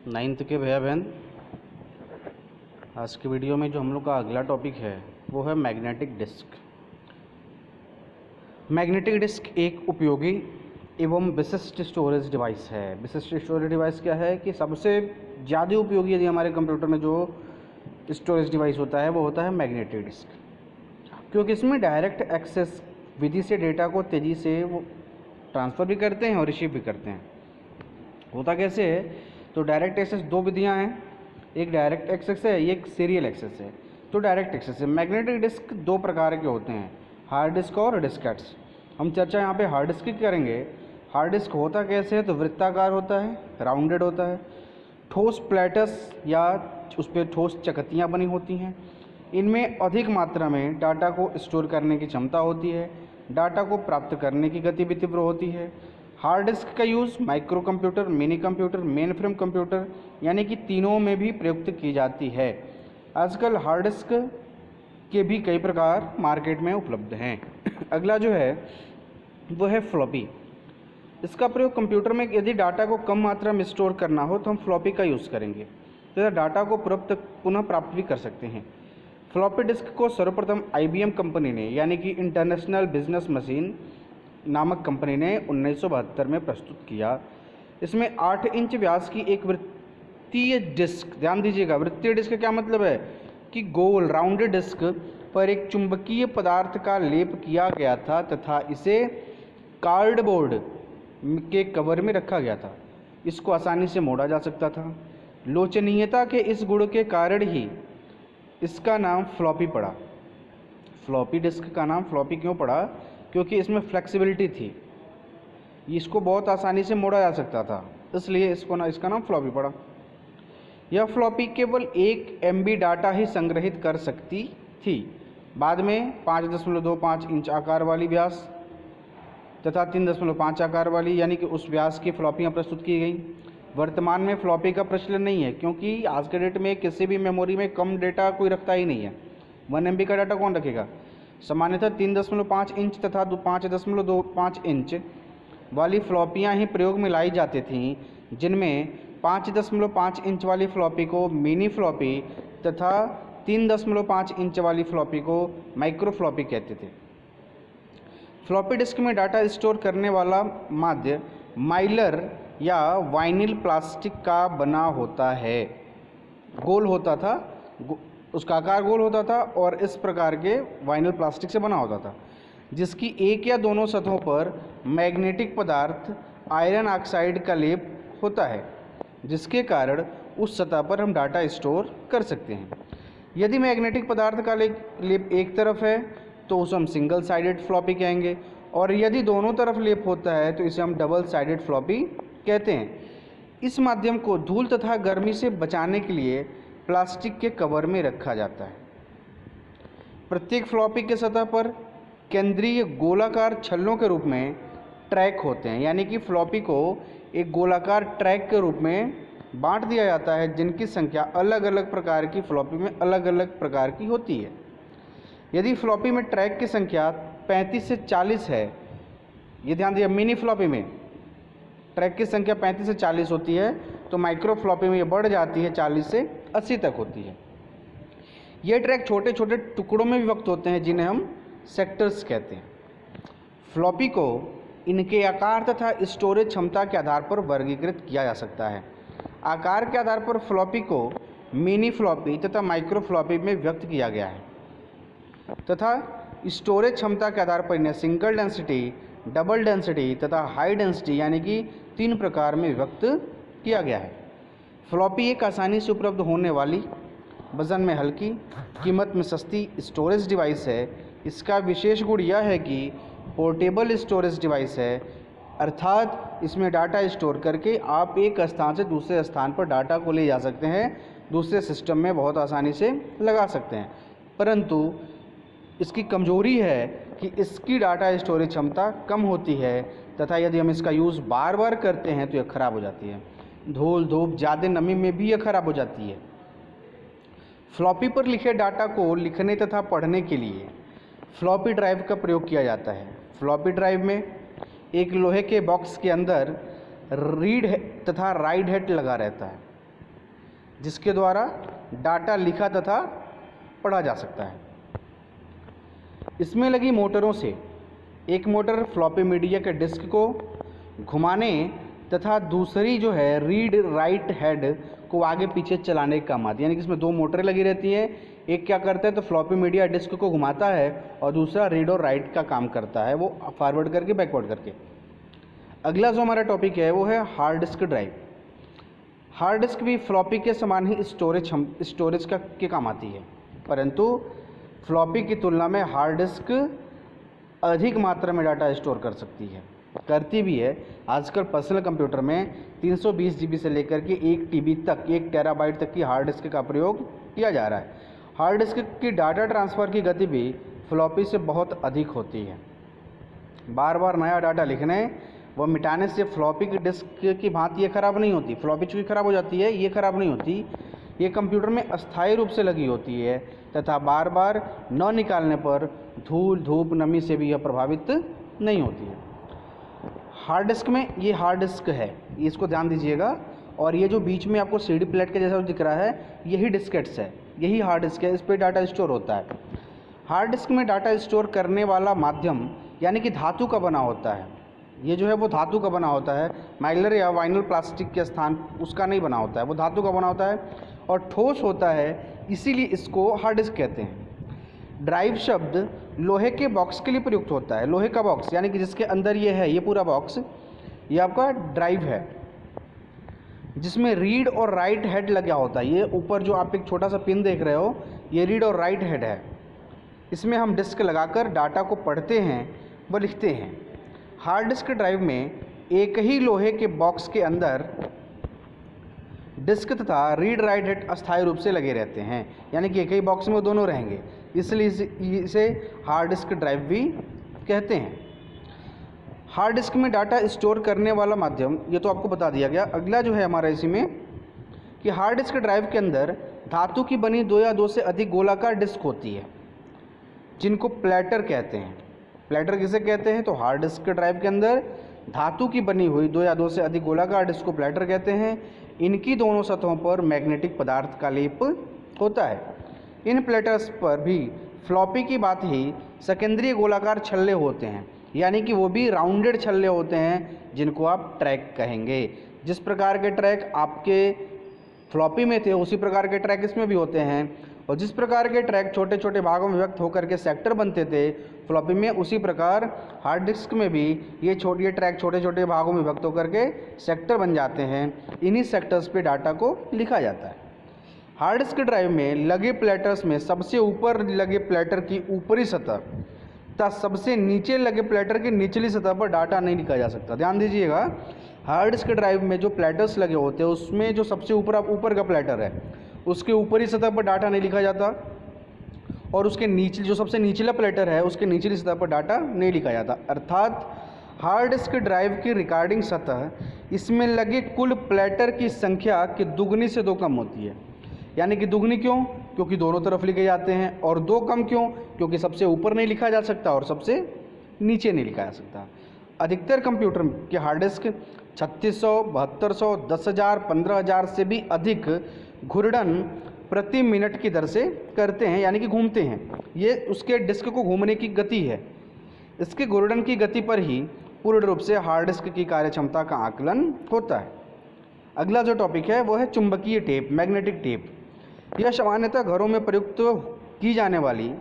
Ninth के भैया बहन, आज की वीडियो में जो हम लोग का अगला टॉपिक है वो है मैग्नेटिक डिस्क। मैग्नेटिक डिस्क एक उपयोगी एवं विशिष्ट स्टोरेज डिवाइस है। विशिष्ट स्टोरेज डिवाइस क्या है कि सबसे ज़्यादा उपयोगी यदि हमारे कंप्यूटर में जो स्टोरेज डिवाइस होता है वो होता है मैग्नेटिक डिस्क, क्योंकि इसमें डायरेक्ट एक्सेस विधि से डेटा को तेज़ी से वो ट्रांसफ़र भी करते हैं और रिसीव भी करते हैं। होता कैसे है, तो डायरेक्ट एक्सेस दो विधियां हैं, एक डायरेक्ट एक्सेस है, एक सीरियल एक्सेस है। तो डायरेक्ट एक्सेस है। मैग्नेटिक डिस्क दो प्रकार के होते हैं, हार्ड डिस्क और डिस्केट्स। हम चर्चा यहाँ पे हार्ड डिस्क की करेंगे। हार्ड डिस्क होता कैसे है, तो वृत्ताकार होता है, राउंडेड होता है, ठोस प्लेटस या उस पर ठोस चकतियाँ बनी होती हैं। इनमें अधिक मात्रा में डाटा को स्टोर करने की क्षमता होती है, डाटा को प्राप्त करने की गति भी तीव्र होती है। हार्ड डिस्क का use micro computer, mini computer, main frame computer यानी कि तीनों में भी प्रयुक्त की जाती है। आजकल हार्ड डिस्क के भी कई प्रकार मार्केट में उपलब्ध हैं। अगला जो है वो है फ्लॉपी। इसका प्रयोग कंप्यूटर में यदि डाटा को कम मात्रा में स्टोर करना हो तो हम फ्लॉपी का यूज़ करेंगे, तो डाटा को पुनः प्राप्त भी कर सकते हैं। फ्लॉपी डिस्क को सर्वप्रथम IBM कंपनी ने यानी कि इंटरनेशनल बिजनेस मशीन नामक कंपनी ने 1972 में प्रस्तुत किया। इसमें 8 इंच व्यास की एक वृत्तीय डिस्क, ध्यान दीजिएगा, वृत्तीय डिस्क क्या मतलब है कि गोल राउंडेड डिस्क पर एक चुंबकीय पदार्थ का लेप किया गया था तथा इसे कार्डबोर्ड के कवर में रखा गया था। इसको आसानी से मोड़ा जा सकता था। लोचनीयता के इस गुण के कारण ही इसका नाम फ्लॉपी पड़ा। फ्लॉपी डिस्क का नाम फ्लॉपी क्यों पड़ा, क्योंकि इसमें फ्लेक्सिबिलिटी थी, इसको बहुत आसानी से मोड़ा जा सकता था, इसलिए इसका नाम फ्लॉपी पड़ा। यह फ्लॉपी केवल 1 MB डाटा ही संग्रहित कर सकती थी। बाद में 5.25 इंच आकार वाली व्यास तथा 3.5 आकार वाली यानी कि उस व्यास की फ्लॉपियाँ प्रस्तुत की गई। वर्तमान में फ्लॉपी का प्रचलन नहीं है, क्योंकि आज के डेट में किसी भी मेमोरी में कम डेटा कोई रखता ही नहीं है। 1 MB का डाटा कौन रखेगा। सामान्यतः 3.5 इंच तथा 5.25 इंच वाली फ्लॉपियाँ ही प्रयोग में लाई जाती थीं, जिनमें 5.5 इंच वाली फ्लॉपी को मिनी फ्लॉपी तथा 3.5 इंच वाली फ्लॉपी को माइक्रो फ्लॉपी कहते थे। फ्लॉपी डिस्क में डाटा स्टोर करने वाला माध्य माइलर या वाइनिल प्लास्टिक का बना होता है। गोल होता था, उसका आकार गोल होता था और इस प्रकार के वाइनिल प्लास्टिक से बना होता था, जिसकी एक या दोनों सतहों पर मैग्नेटिक पदार्थ आयरन ऑक्साइड का लेप होता है, जिसके कारण उस सतह पर हम डाटा स्टोर कर सकते हैं। यदि मैग्नेटिक पदार्थ का लेप एक तरफ है तो उसे हम सिंगल साइडेड फ्लॉपी कहेंगे, और यदि दोनों तरफ लेप होता है तो इसे हम डबल साइडेड फ्लॉपी कहते हैं। इस माध्यम को धूल तथा गर्मी से बचाने के लिए प्लास्टिक के कवर में रखा जाता है। प्रत्येक फ्लॉपी के सतह पर केंद्रीय गोलाकार छल्लों के रूप में ट्रैक होते हैं, यानी कि फ्लॉपी को एक गोलाकार ट्रैक के रूप में बांट दिया जाता है, जिनकी संख्या अलग अलग प्रकार की फ्लॉपी में अलग अलग प्रकार की होती है। यदि फ्लॉपी में ट्रैक की संख्या 35 से 40 है, ये ध्यान दिया, मिनी फ्लॉपी में ट्रैक की संख्या 35 से 40 होती है, तो माइक्रो फ्लॉपी में ये बढ़ जाती है, 40 से 80 तक होती है। ये ट्रैक छोटे छोटे टुकड़ों में विभक्त होते हैं, जिन्हें हम सेक्टर्स कहते हैं। फ्लॉपी को इनके आकार तथा स्टोरेज क्षमता के आधार पर वर्गीकृत किया जा सकता है। आकार के आधार पर फ्लॉपी को मिनी फ्लॉपी तथा माइक्रो फ्लॉपी में व्यक्त किया गया है तथा स्टोरेज क्षमता के आधार पर इन्हें सिंगल डेंसिटी, डबल डेंसिटी तथा हाई डेंसिटी यानी कि 3 प्रकार में विभक्त किया गया है। फ्लॉपी एक आसानी से उपलब्ध होने वाली, वजन में हल्की, कीमत में सस्ती स्टोरेज डिवाइस है। इसका विशेष गुण यह है कि पोर्टेबल स्टोरेज डिवाइस है, अर्थात इसमें डाटा स्टोर करके आप एक स्थान से दूसरे स्थान पर डाटा को ले जा सकते हैं, दूसरे सिस्टम में बहुत आसानी से लगा सकते हैं। परंतु इसकी कमजोरी है कि इसकी डाटा स्टोरेज क्षमता कम होती है तथा यदि हम इसका यूज़ बार बार करते हैं तो यह ख़राब हो जाती है। धूल, धूप, ज़्यादा नमी में भी यह ख़राब हो जाती है। फ्लॉपी पर लिखे डाटा को लिखने तथा पढ़ने के लिए फ्लॉपी ड्राइव का प्रयोग किया जाता है। फ्लॉपी ड्राइव में एक लोहे के बॉक्स के अंदर रीड तथा राइट हेड लगा रहता है। जिसके द्वारा डाटा लिखा तथा पढ़ा जा सकता है। इसमें लगी मोटरों से एक मोटर फ्लॉपी मीडिया के डिस्क को घुमाने तथा दूसरी जो है रीड राइट हेड को आगे पीछे चलाने का काम आती है। यानी कि इसमें दो मोटरें लगी रहती हैं, एक क्या करता है तो फ्लॉपी मीडिया डिस्क को घुमाता है और दूसरा रीड और राइट का काम करता है, वो फॉरवर्ड करके बैकवर्ड करके। अगला जो हमारा टॉपिक है वो है hard disk drive. Hard disk भी फ्लॉपी के समान ही स्टोरेज के काम आती है, परंतु फ्लॉपी की तुलना में हार्ड डिस्क अधिक मात्रा में डाटा स्टोर कर सकती है, करती भी है। आजकल पर्सनल कंप्यूटर में 320 GB से लेकर के 1 TB तक 1 टेराबाइट तक की हार्ड डिस्क का प्रयोग किया जा रहा है। हार्ड डिस्क की डाटा ट्रांसफ़र की गति भी फ्लॉपी से बहुत अधिक होती है। बार बार नया डाटा लिखने व मिटाने से फ्लॉपी की डिस्क की भांति ये ख़राब नहीं होती। फ्लॉपी चूँकि ख़राब हो जाती है, ये ख़राब नहीं होती। ये कंप्यूटर में अस्थायी रूप से लगी होती है तथा बार बार न निकालने पर धूल धूप नमी से भी यह प्रभावित नहीं होती है। हार्ड डिस्क में ये हार्ड डिस्क है, इसको ध्यान दीजिएगा। और ये जो बीच में आपको CD प्लेट के जैसा दिख रहा है, यही डिस्केट्स है, यही हार्ड डिस्क है, इस पर डाटा स्टोर होता है। हार्ड डिस्क में डाटा स्टोर करने वाला माध्यम यानी कि धातु का बना होता है। ये जो है वो धातु का बना होता है, माइलर या वाइनल प्लास्टिक के स्थान उसका नहीं बना होता है, वो धातु का बना होता है और ठोस होता है, इसीलिए इसको हार्ड डिस्क कहते हैं। ड्राइव शब्द लोहे के बॉक्स के लिए प्रयुक्त होता है। लोहे का बॉक्स यानी कि जिसके अंदर ये है, ये पूरा बॉक्स, ये आपका ड्राइव है, जिसमें रीड और राइट हेड लगा होता है। ये ऊपर जो आप एक छोटा सा पिन देख रहे हो, ये रीड और राइट हेड है। इसमें हम डिस्क लगाकर डाटा को पढ़ते हैं व लिखते हैं। हार्ड डिस्क ड्राइव में एक ही लोहे के बॉक्स के अंदर डिस्क तथा रीड राइट हेड अस्थायी रूप से लगे रहते हैं, यानी कि एक ही बॉक्स में वो दोनों रहेंगे, इसलिए इसे हार्ड डिस्क ड्राइव भी कहते हैं। हार्ड डिस्क में डाटा स्टोर करने वाला माध्यम ये तो आपको बता दिया गया। अगला जो है हमारा इसी में कि हार्ड डिस्क ड्राइव के अंदर धातु की बनी 2 या 2 से अधिक गोलाकार डिस्क होती है, जिनको प्लेटर कहते हैं। प्लेटर किसे कहते हैं तो हार्ड डिस्क ड्राइव के अंदर धातु की बनी हुई 2 या 2 से अधिक गोलाकार डिस्क को प्लेटर कहते हैं। इनकी दोनों सतहों पर मैग्नेटिक पदार्थ का लेप होता है। इन प्लेटर्स पर भी फ्लॉपी की बात ही सेकेंडरी गोलाकार छल्ले होते हैं, यानी कि वो भी राउंडेड छल्ले होते हैं, जिनको आप ट्रैक कहेंगे। जिस प्रकार के ट्रैक आपके फ्लॉपी में थे उसी प्रकार के ट्रैक इसमें भी होते हैं, और जिस प्रकार के ट्रैक छोटे छोटे भागों में विभक्त होकर के सेक्टर बनते थे फ्लॉपी में, उसी प्रकार हार्ड डिस्क में भी ये ट्रैक छोटे छोटे भागों में विभक्त होकर के सेक्टर बन जाते हैं। इन्हीं सेक्टर्स पे डाटा को लिखा जाता है। हार्ड डिस्क ड्राइव में लगे प्लेटर्स में सबसे ऊपर लगे प्लेटर की ऊपरी सतह तथा सबसे नीचे लगे प्लेटर की निचली सतह पर डाटा नहीं लिखा जा सकता। ध्यान दीजिएगा, हार्ड डिस्क ड्राइव में जो प्लेटर्स लगे होते हैं उसमें जो सबसे ऊपर का प्लेटर है उसके ऊपरी सतह पर डाटा नहीं लिखा जाता, और उसके नीचे जो सबसे निचला प्लेटर है उसके निचली सतह पर डाटा नहीं लिखा जाता। अर्थात हार्ड डिस्क ड्राइव की रिकॉर्डिंग सतह इसमें लगे कुल प्लेटर की संख्या की दुगनी से 2 कम होती है। यानी कि दुगनी क्यों? क्योंकि दोनों तरफ लिखे जाते हैं, और 2 कम क्यों? क्योंकि सबसे ऊपर नहीं लिखा जा सकता और सबसे नीचे नहीं लिखा जा सकता। अधिकतर कंप्यूटर के हार्ड डिस्क 3600, 7200, 10,000, 15,000 से भी अधिक घूर्णन प्रति मिनट की दर से करते हैं, यानी कि घूमते हैं। ये उसके डिस्क को घूमने की गति है। इसके घूर्णन की गति पर ही पूर्ण रूप से हार्ड डिस्क की कार्यक्षमता का आकलन होता है। अगला जो टॉपिक है वो है चुंबकीय टेप, मैग्नेटिक टेप। यह सामान्यतः घरों में प्रयुक्त की जाने वाली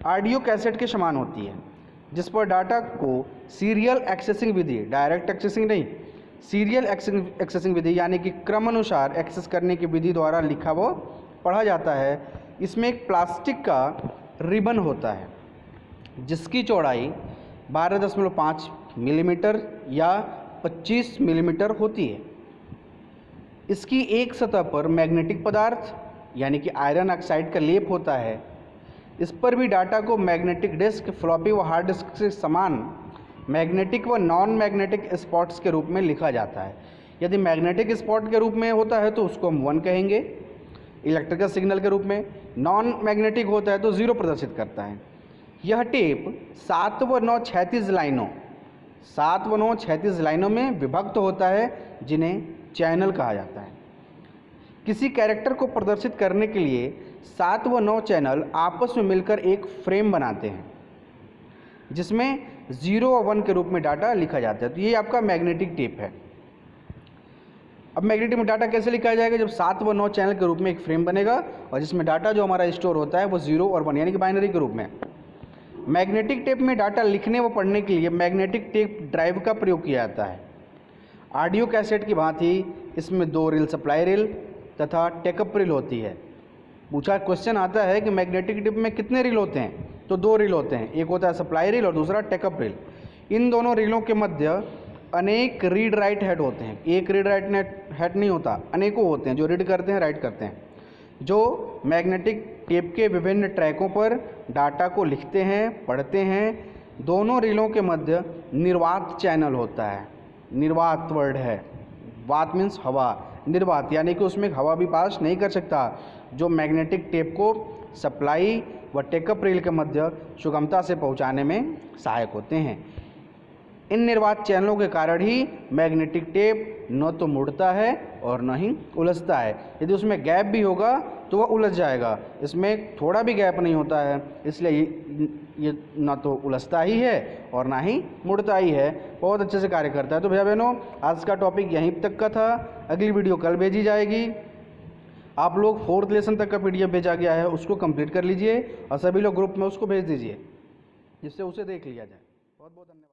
ऑडियो कैसेट के समान होती है, जिस पर डाटा को सीरियल एक्सेसिंग विधि, डायरेक्ट एक्सेसिंग नहीं, सीरियल एक्सेसिंग विधि यानी कि क्रमानुसार एक्सेस करने की विधि द्वारा लिखा व पढ़ा जाता है। इसमें एक प्लास्टिक का रिबन होता है जिसकी चौड़ाई 12.5 मिलीमीटर या 25 मिलीमीटर होती है। इसकी एक सतह पर मैग्नेटिक पदार्थ यानी कि आयरन ऑक्साइड का लेप होता है। इस पर भी डाटा को मैग्नेटिक डिस्क, फ्लॉपी व हार्ड डिस्क से समान मैग्नेटिक व नॉन मैग्नेटिक स्पॉट्स के रूप में लिखा जाता है। यदि मैग्नेटिक स्पॉट के रूप में होता है तो उसको हम 1 कहेंगे इलेक्ट्रिकल सिग्नल के रूप में, नॉन मैग्नेटिक होता है तो 0 प्रदर्शित करता है। यह टेप 7 व 9 क्षैतिज लाइनों 7 व 9 क्षैतिज लाइनों में विभक्त होता है, जिन्हें चैनल कहा जाता है। किसी कैरेक्टर को प्रदर्शित करने के लिए 7 व 9 चैनल आपस में मिलकर एक फ्रेम बनाते हैं जिसमें 0 और 1 के रूप में डाटा लिखा जाता है। तो ये आपका मैग्नेटिक टेप है। अब मैग्नेटिक में डाटा कैसे लिखा जाएगा? जब 7 व 9 चैनल के रूप में एक फ्रेम बनेगा और जिसमें डाटा जो हमारा स्टोर होता है वो 0 और 1 यानी कि बाइनरी के रूप में। मैग्नेटिक टेप में डाटा लिखने व पढ़ने के लिए मैग्नेटिक टेप ड्राइव का प्रयोग किया जाता है। ऑडियो कैसेट की भांति इसमें 2 रील सप्लाई रील तथा टेकअप रील होती है। पूछा क्वेश्चन आता है कि मैग्नेटिक टेप में कितने रील होते हैं? तो 2 रील होते हैं, एक होता है सप्लाई रील और दूसरा टेकअप रील। इन दोनों रीलों के मध्य अनेक रीड राइट हेड होते हैं। एक रीड राइट हेड नहीं होता, अनेकों होते हैं जो रीड करते हैं, राइट करते हैं, जो मैग्नेटिक टेप के विभिन्न ट्रैकों पर डाटा को लिखते हैं, पढ़ते हैं। दोनों रीलों के मध्य निर्वात चैनल होता है। निर्वात वर्ड है, वात मीन्स हवा, निर्वात यानी कि उसमें हवा भी पास नहीं कर सकता, जो मैग्नेटिक टेप को सप्लाई व टेकअप रील के मध्य सुगमता से पहुंचाने में सहायक होते हैं। इन निर्वात चैनलों के कारण ही मैग्नेटिक टेप न तो मुड़ता है और न ही उलझता है। यदि उसमें गैप भी होगा तो वह उलझ जाएगा, इसमें थोड़ा भी गैप नहीं होता है, इसलिए ये न तो उलझता ही है और ना ही मुड़ता ही है, बहुत अच्छे से कार्य करता है। तो भैया बहनों, आज का टॉपिक यहीं तक का था। अगली वीडियो कल भेजी जाएगी। आप लोग 4th लेसन तक का PDF भेजा गया है, उसको कंप्लीट कर लीजिए और सभी लोग ग्रुप में उसको भेज दीजिए जिससे उसे देख लिया जाए। बहुत बहुत धन्यवाद।